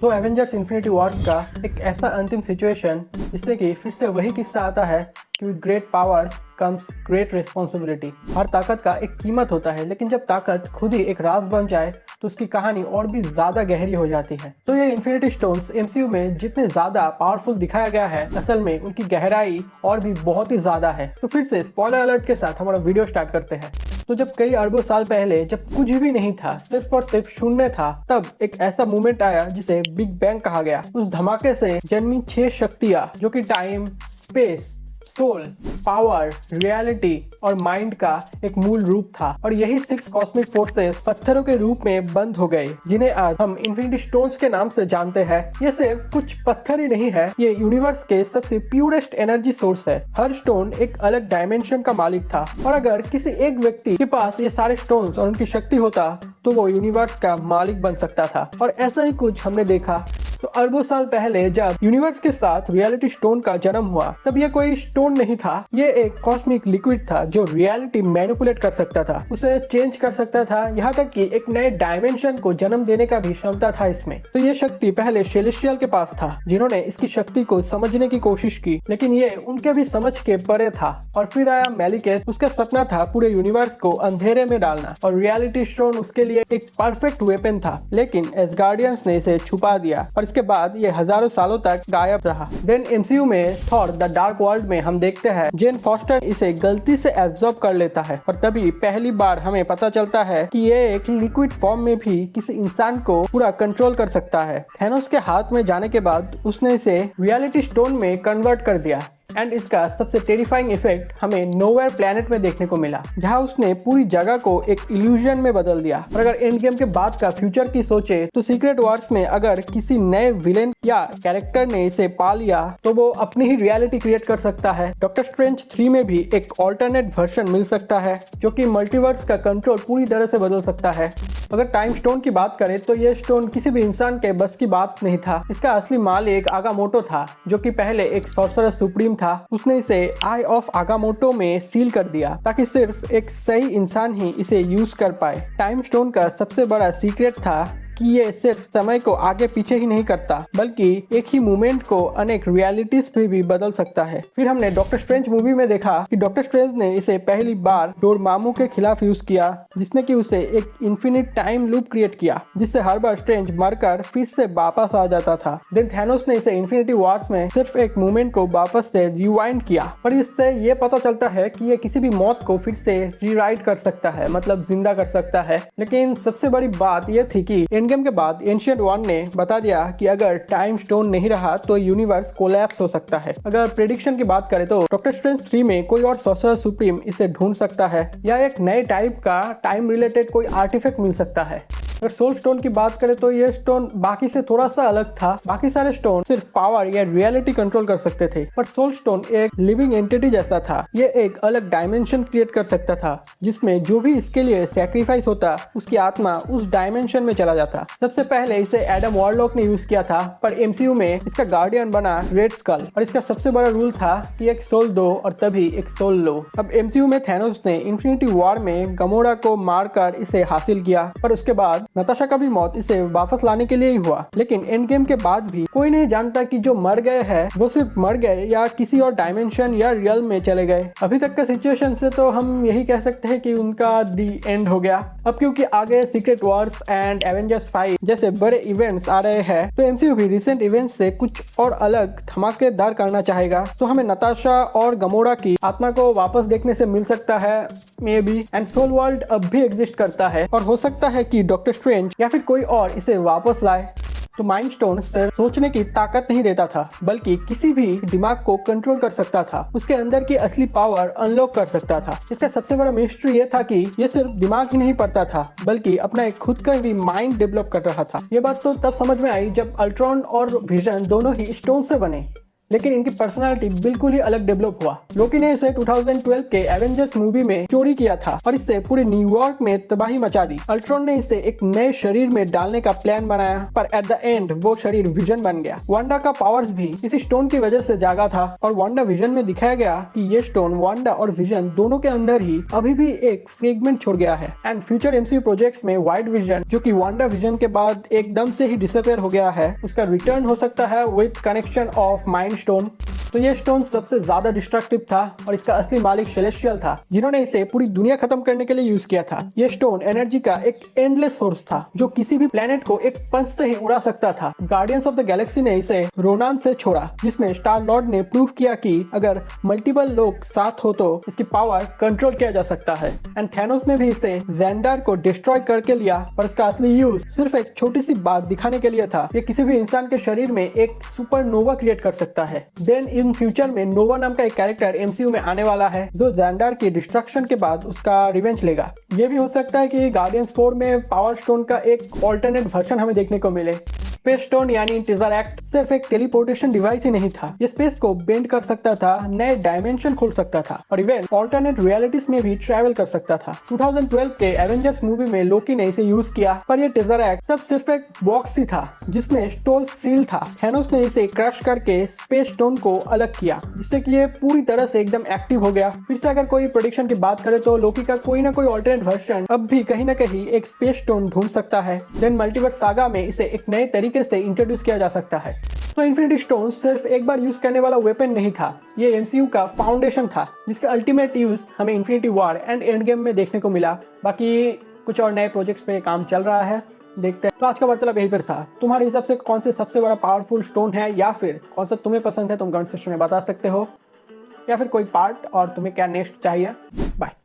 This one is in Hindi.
तो एवेंजर्स इन्फिनिटी वॉर्स का एक ऐसा अंतिम सिचुएशन जिससे कि फिर से वही किस्सा आता है कि with great powers comes great responsibility. हर ताकत का एक कीमत होता है, लेकिन जब ताकत खुद ही एक राज बन जाए तो उसकी कहानी और भी ज्यादा गहरी हो जाती है। तो ये इन्फिनिटी स्टोन्स एमसीयू में जितने ज्यादा पावरफुल दिखाया गया है, असल में उनकी गहराई और भी बहुत ही ज्यादा है। तो फिर से स्पॉइलर अलर्ट के साथ हमारा वीडियो स्टार्ट करते हैं। तो जब कई अरबों साल पहले जब कुछ भी नहीं था, सिर्फ और सिर्फ शून्य था, तब एक ऐसा मूवमेंट आया जिसे बिग बैंग कहा गया। उस धमाके से जन्मी 6 शक्तियां जो कि time, space, soul, power, reality और माइंड का एक मूल रूप था। और यही 6 कॉस्मिक फोर्सेस पत्थरों के रूप में बंद हो गए, जिन्हें आज हम इन्फिनिटी स्टोन्स के नाम से जानते हैं। ये सिर्फ कुछ पत्थर ही नहीं है, ये यूनिवर्स के सबसे प्योरेस्ट एनर्जी सोर्स है। हर स्टोन एक अलग डायमेंशन का मालिक था, और अगर किसी एक व्यक्ति के पास ये सारे स्टोन्स और उनकी शक्ति होता तो वो यूनिवर्स का मालिक बन सकता था। और ऐसा ही कुछ हमने देखा। तो अरबों साल पहले जब यूनिवर्स के साथ रियलिटी स्टोन का जन्म हुआ, तब यह कोई स्टोन नहीं था, ये एक कॉस्मिक लिक्विड था जो रियलिटी मैनिपुलेट कर सकता था, उसे चेंज कर सकता था, यहाँ तक कि एक नए डायमेंशन को जन्म देने का भी क्षमता था इसमें। तो ये शक्ति पहले सेलेस्टियल के पास था, जिन्होंने इसकी शक्ति को समझने की कोशिश की, लेकिन ये उनके भी समझ के परे था। और फिर आया मेलिकेस, उसका सपना था पूरे यूनिवर्स को अंधेरे में डालना, और रियलिटी स्टोन उसके लिए एक परफेक्ट वेपन था, लेकिन एसगार्डियंस ने इसे छुपा दिया और इसके बाद ये हजारों सालों तक गायब रहा। देन एमसीयू में थॉर द डार्क वर्ल्ड में हम देखते हैं जेन फॉस्टर इसे गलती से एब्जॉर्ब कर लेता है, और तभी पहली बार हमें पता चलता है कि ये एक लिक्विड फॉर्म में भी किसी इंसान को पूरा कंट्रोल कर सकता है। थैनोस के हाथ में जाने के बाद उसने इसे रियलिटी स्टोन में कन्वर्ट कर दिया, एंड इसका सबसे टेरिफाइंग इफेक्ट हमें नोवेयर प्लेनेट में देखने को मिला, जहां उसने पूरी जगह को एक इल्यूजन में बदल दिया। और अगर एंड गेम के बाद का फ्यूचर की सोचे तो सीक्रेट वॉर्स में अगर किसी नए विलेन या कैरेक्टर ने इसे पा लिया तो वो अपनी ही रियलिटी क्रिएट कर सकता है। डॉक्टर स्ट्रेंज 3 में भी एक ऑल्टरनेट वर्जन मिल सकता है जो कि मल्टीवर्स का कंट्रोल पूरी तरह से बदल सकता है। अगर टाइम स्टोन की बात करें तो ये स्टोन किसी भी इंसान के बस की बात नहीं था। इसका असली मालिक आगामोटो था, जो कि पहले एक सॉर्सरर सुप्रीम था। उसने इसे आई ऑफ आगामोटो में सील कर दिया ताकि सिर्फ एक सही इंसान ही इसे यूज कर पाए। टाइम स्टोन का सबसे बड़ा सीक्रेट था कि ये सिर्फ समय को आगे पीछे ही नहीं करता, बल्कि एक ही मूवमेंट को अनेक रियलिटीज में भी बदल सकता है। फिर हमने डॉक्टर स्ट्रेंज मूवी में देखा कि डॉक्टर स्ट्रेंज ने इसे पहली बार डोरमामू के खिलाफ यूज किया, जिसने कि उसे एक इन्फिनिट टाइम लूप क्रिएट किया, जिससे हर बार स्ट्रेंज मरकर फिर से वापस आ जाता था। देन थैनोस ने इसे इन्फिनिटी वॉर्स में सिर्फ एक मूवमेंट को वापस से रिवाइंड किया, पर इससे ये पता चलता है कि ये किसी भी मौत को फिर से रीराइट कर सकता है, मतलब जिंदा कर सकता है। लेकिन सबसे बड़ी बात यह थी कि एंड गेम के बाद एंशिएंट वन ने बता दिया कि अगर टाइम स्टोन नहीं रहा तो यूनिवर्स कोलैप्स हो सकता है। अगर प्रेडिक्शन की बात करें तो डॉक्टर स्ट्रेंज 3 में कोई और सॉर्सरर सुप्रीम इसे ढूंढ सकता है, या एक नए टाइप का टाइम रिलेटेड कोई आर्टिफैक्ट मिल सकता है। अगर सोल स्टोन की बात करें तो ये स्टोन बाकी से थोड़ा सा अलग था। बाकी सारे स्टोन सिर्फ पावर या रियलिटी कंट्रोल कर सकते थे, पर सोल स्टोन एक लिविंग एंटिटी जैसा था। ये एक अलग डायमेंशन क्रिएट कर सकता था, जिसमें जो भी इसके लिए सैक्रिफाइस होता उसकी आत्मा उस डायमेंशन में चला जाता। सबसे पहले इसे एडम वॉरलॉक ने यूज किया था, पर एमसीयू में इसका गार्डियन बना रेड स्कल, और इसका सबसे बड़ा रूल था कि एक सोल दो और तभी एक सोल लो। अब एमसीयू में थैनोस ने इन्फिनिटी वॉर में गमोरा को मारकर इसे हासिल किया, पर उसके बाद नताशा का भी मौत इसे वापस लाने के लिए ही हुआ। लेकिन एंड गेम के बाद भी कोई नहीं जानता कि जो मर गए हैं वो सिर्फ मर गए या किसी और डायमेंशन या रियल में चले गए। अभी तक का सिचुएशन से तो हम यही कह सकते हैं कि उनका दी एंड हो गया। अब क्योंकि आगे सीक्रेट वॉर्स एंड एवेंजर्स 5 जैसे बड़े इवेंट्स आ रहे हैं, तो एमसीयू भी रिसेंट इवेंट्स से कुछ और अलग धमाकेदार करना चाहेगा। तो हमें नताशा और गमोरा की आत्मा को वापस देखने से मिल सकता है maybe. And soul world अब भी एग्जिस्ट करता है, और हो सकता है कि डॉक्टर स्ट्रेंज या फिर कोई और इसे वापस लाए। तो माइंड स्टोन सिर्फ सोचने की ताकत नहीं देता था, बल्कि किसी भी दिमाग को कंट्रोल कर सकता था, उसके अंदर की असली पावर अनलॉक कर सकता था। इसका सबसे बड़ा मिस्ट्री ये था कि ये सिर्फ दिमाग ही नहीं पढ़ता था, बल्कि अपना एक खुद का भी माइंड डेवलप कर रहा था। ये बात तो तब समझ में आई जब अल्ट्रॉन और विजन दोनों ही स्टोन से बने। लेकिन इनकी पर्सनालिटी बिल्कुल ही अलग डेवलप हुआ। लोकी ने इसे 2012 के एवेंजर्स मूवी में चोरी किया था और इससे पूरे न्यूयॉर्क में तबाही मचा दी। अल्ट्रॉन ने इसे एक नए शरीर में डालने का प्लान बनाया, पर एट द एंड वो शरीर विजन बन गया। वांडा का पावर्स भी इसी स्टोन की वजह से जागा था और वांडा विजन में दिखाया गया कि ये स्टोन वांडा और विजन दोनों के अंदर ही अभी भी एक फ्रेगमेंट छोड़ गया है। एंड फ्यूचर एमसीयू प्रोजेक्ट्स में व्हाइट विजन, जो कि वांडा विजन के बाद एकदम से ही डिसअपियर हो गया है, उसका रिटर्न हो सकता है with connection of mind stone. तो ये स्टोन सबसे ज्यादा डिस्ट्रक्टिव था और इसका असली मालिक सेलेस्टियल था, जिन्होंने इसे पूरी दुनिया खत्म करने के लिए यूज किया था। ये स्टोन एनर्जी का एक एंडलेस सोर्स था जो किसी भी प्लेनेट को एक पंच से ही उड़ा सकता था। गार्डियंस ऑफ द गैलेक्सी ने इसे रोनान से छोड़ा, जिसमें स्टार लॉर्ड ने प्रूव किया कि अगर मल्टीपल लोग साथ हो तो इसकी पावर कंट्रोल किया जा सकता है। एंड थैनोस ने भी इसे ज़ेंडार को डिस्ट्रॉय करके लिया, पर उसका असली यूज सिर्फ एक छोटी सी बात दिखाने के लिए था। ये किसी भी इंसान के शरीर में एक सुपरनोवा क्रिएट कर सकता है। देन इन फ्यूचर में नोवा नाम का एक कैरेक्टर एमसीयू में आने वाला है, जो ज़ेंडार की डिस्ट्रक्शन के बाद उसका रिवेंज लेगा। ये भी हो सकता है कि गार्डियंस 4 में पावर स्टोन का एक ऑल्टरनेट वर्जन हमें देखने को मिले। स्पेस स्टोन यानी टेज़रैक्ट सिर्फ एक टेलीपोर्टेशन डिवाइस ही नहीं था, ये स्पेस को बेंड कर सकता था, नए डायमेंशन खोल सकता था और इवन ऑल्टरनेट रियलिटीज में भी ट्रैवल कर सकता था। 2012 के एवेंजर्स मूवी में लोकी ने इसे यूज किया, पर ये टेज़रैक्ट तब सिर्फ एक बॉक्स ही था जिसमें स्टोन सील था। थैनोस ने इसे क्रश करके स्पेस स्टोन को अलग किया, जिससे कि ये पूरी तरह से एकदम एक्टिव हो गया। फिर से अगर कोई प्रेडिक्शन की बात करे तो लोकी का कोई ना कोई ऑल्टरनेट वर्जन अब भी कहीं ना कहीं एक स्पेस स्टोन ढूंढ सकता है। देन मल्टीवर्स सागा में इसे एक नए तरीके से इंट्रोड्यूस किया जा सकता है। तो इन्फिनिटी स्टोन सिर्फ एक बार यूज करने वाला वेपन नहीं था, ये एमसीयू का फाउंडेशन था, जिसका अल्टीमेट यूज हमें infinity war and end game में देखने को मिला। बाकी कुछ और नए प्रोजेक्ट्स पे काम चल रहा है, देखते हैं। तो आज का वार्तालाप यहीं पर था। तुम्हारे हिसाब से कौन से सबसे बड़ा पावरफुल स्टोन है, या फिर कौन सा तुम्हें पसंद है, तुम कमेंट सेक्शन में बता सकते हो, या फिर कोई पार्ट और तुम्हें क्या नेक्स्ट चाहिए। बाय।